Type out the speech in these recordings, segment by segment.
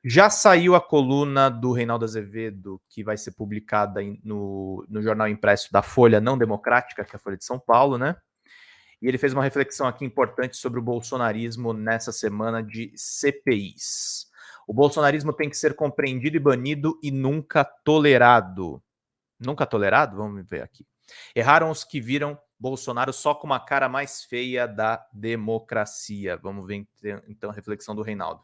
Já saiu a coluna do Reinaldo Azevedo, que vai ser publicada no jornal impresso da Folha Não Democrática, que é a Folha de São Paulo, né? E ele fez uma reflexão aqui importante sobre o bolsonarismo nessa semana de CPIs. O bolsonarismo tem que ser compreendido e banido e nunca tolerado. Nunca tolerado? Vamos ver aqui. Erraram os que viram Bolsonaro só com uma cara mais feia da democracia. Vamos ver então a reflexão do Reinaldo.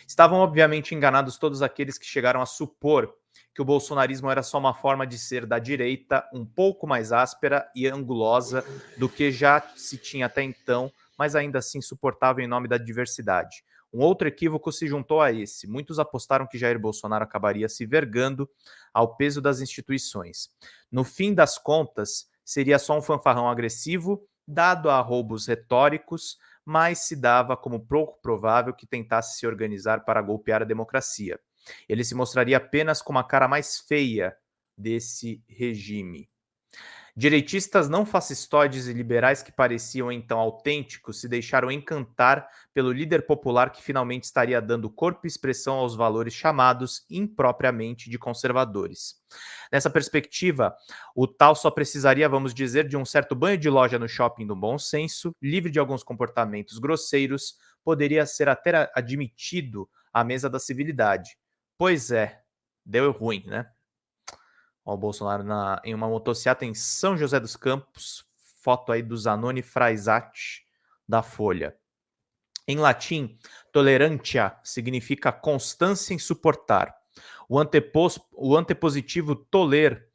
Estavam obviamente enganados todos aqueles que chegaram a supor que o bolsonarismo era só uma forma de ser da direita um pouco mais áspera e angulosa do que já se tinha até então, mas ainda assim suportável em nome da diversidade. Um outro equívoco se juntou a esse. Muitos apostaram que Jair Bolsonaro acabaria se vergando ao peso das instituições. No fim das contas, seria só um fanfarrão agressivo, dado a roubos retóricos, mas se dava como pouco provável que tentasse se organizar para golpear a democracia. Ele se mostraria apenas com uma cara mais feia desse regime. Direitistas não fascistoides e liberais que pareciam então autênticos se deixaram encantar pelo líder popular que finalmente estaria dando corpo e expressão aos valores chamados impropriamente de conservadores. Nessa perspectiva, o tal só precisaria, vamos dizer, de um certo banho de loja no shopping do bom senso, livre de alguns comportamentos grosseiros, poderia ser até admitido à mesa da civilidade. Pois é, deu ruim, né? Ó, o Bolsonaro em uma motociata em São José dos Campos, foto aí do Zanoni Fraisati da Folha. Em latim, tolerantia significa constância em suportar. O antepositivo toler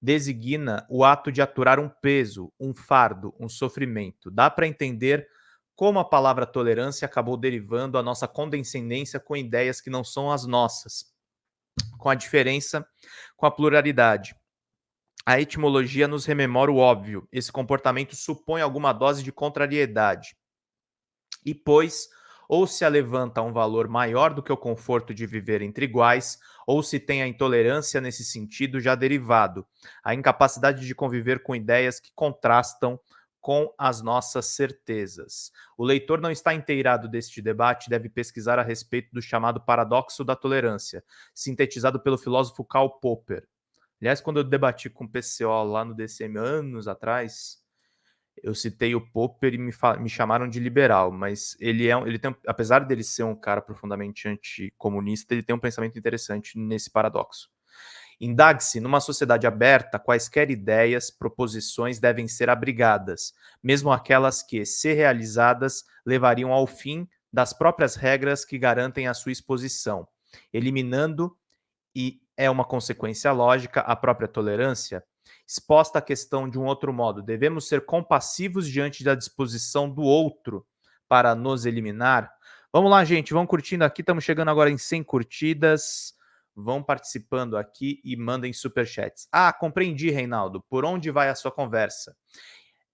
designa o ato de aturar um peso, um fardo, um sofrimento. Dá para entender como a palavra tolerância acabou derivando a nossa condescendência com ideias que não são as nossas, com a diferença, com a pluralidade. A etimologia nos rememora o óbvio. Esse comportamento supõe alguma dose de contrariedade. E pois, ou se alevanta um valor maior do que o conforto de viver entre iguais, ou se tem a intolerância nesse sentido já derivado, a incapacidade de conviver com ideias que contrastam com as nossas certezas. O leitor não está inteirado deste debate, deve pesquisar a respeito do chamado paradoxo da tolerância, sintetizado pelo filósofo Karl Popper. Aliás, quando eu debati com o PCO lá no DCM anos atrás, eu citei o Popper e me chamaram de liberal, mas ele tem, apesar dele ser um cara profundamente anticomunista, ele tem um pensamento interessante nesse paradoxo. Indague-se, numa sociedade aberta, quaisquer ideias, proposições devem ser abrigadas, mesmo aquelas que, se realizadas, levariam ao fim das próprias regras que garantem a sua exposição, eliminando, e é uma consequência lógica, a própria tolerância. Exposta a questão de um outro modo, devemos ser compassivos diante da disposição do outro para nos eliminar? Vamos lá, gente, vamos curtindo aqui, estamos chegando agora em 100 curtidas, vão participando aqui e mandem superchats. Ah, compreendi, Reinaldo, por onde vai a sua conversa?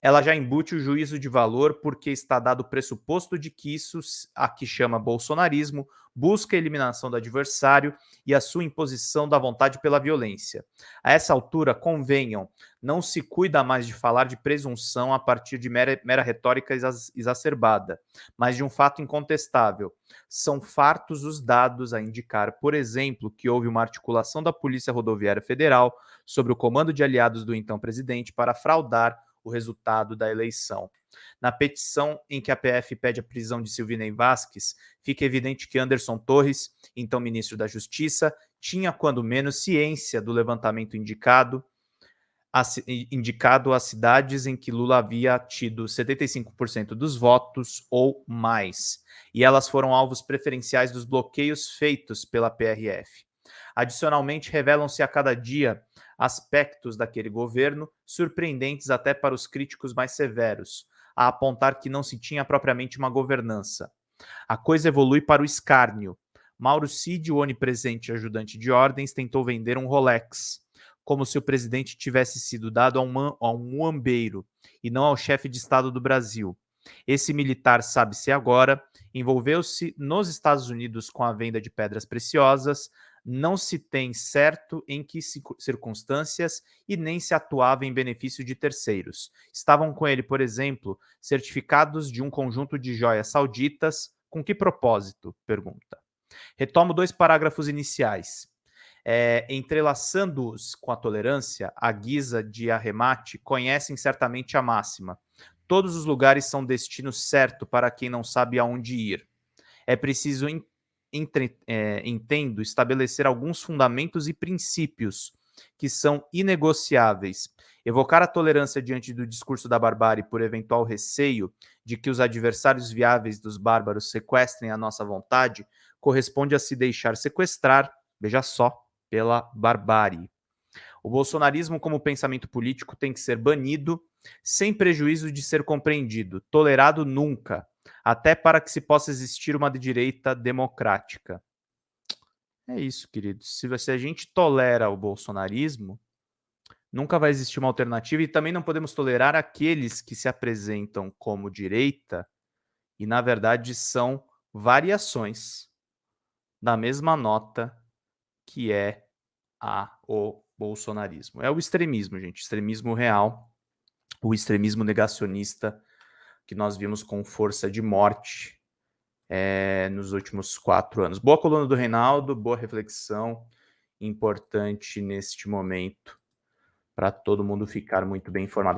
Ela já embute o juízo de valor porque está dado o pressuposto de que isso, a que chama bolsonarismo, busca a eliminação do adversário e a sua imposição da vontade pela violência. A essa altura, convenham, não se cuida mais de falar de presunção a partir de mera retórica exacerbada, mas de um fato incontestável. São fartos os dados a indicar, por exemplo, que houve uma articulação da Polícia Rodoviária Federal sobre o comando de aliados do então presidente para fraudar o resultado da eleição. Na petição em que a PF pede a prisão de Silvinei Vasquez, fica evidente que Anderson Torres, então ministro da Justiça, tinha quando menos ciência do levantamento indicado às cidades em que Lula havia tido 75% dos votos ou mais, e elas foram alvos preferenciais dos bloqueios feitos pela PRF. Adicionalmente, revelam-se a cada dia aspectos daquele governo surpreendentes até para os críticos mais severos, a apontar que não se tinha propriamente uma governança. A coisa evolui para o escárnio. Mauro Cid, o onipresente ajudante de ordens, tentou vender um Rolex, como se o presidente tivesse sido dado a um muambeiro e não ao chefe de Estado do Brasil. Esse militar, sabe-se agora, envolveu-se nos Estados Unidos com a venda de pedras preciosas, não se tem certo em que circunstâncias e nem se atuava em benefício de terceiros. Estavam com ele, por exemplo, certificados de um conjunto de joias sauditas. Com que propósito? Pergunta. Retomo 2 parágrafos iniciais. Entrelaçando-os com a tolerância, à guisa de arremate, conhecem certamente a máxima. Todos os lugares são destino certo para quem não sabe aonde ir. É preciso, entendo, estabelecer alguns fundamentos e princípios que são inegociáveis. Evocar a tolerância diante do discurso da barbárie por eventual receio de que os adversários viáveis dos bárbaros sequestrem a nossa vontade corresponde a se deixar sequestrar, veja só, pela barbárie. O bolsonarismo como pensamento político tem que ser banido, sem prejuízo de ser compreendido, tolerado nunca, até para que se possa existir uma direita democrática. É isso, queridos. Se a gente tolera o bolsonarismo, nunca vai existir uma alternativa e também não podemos tolerar aqueles que se apresentam como direita e, na verdade, são variações da mesma nota que é o bolsonarismo. É o extremismo, gente. Extremismo real. O extremismo negacionista que nós vimos com força de morte nos últimos 4 anos. Boa coluna do Reinaldo, boa reflexão, importante neste momento para todo mundo ficar muito bem informado.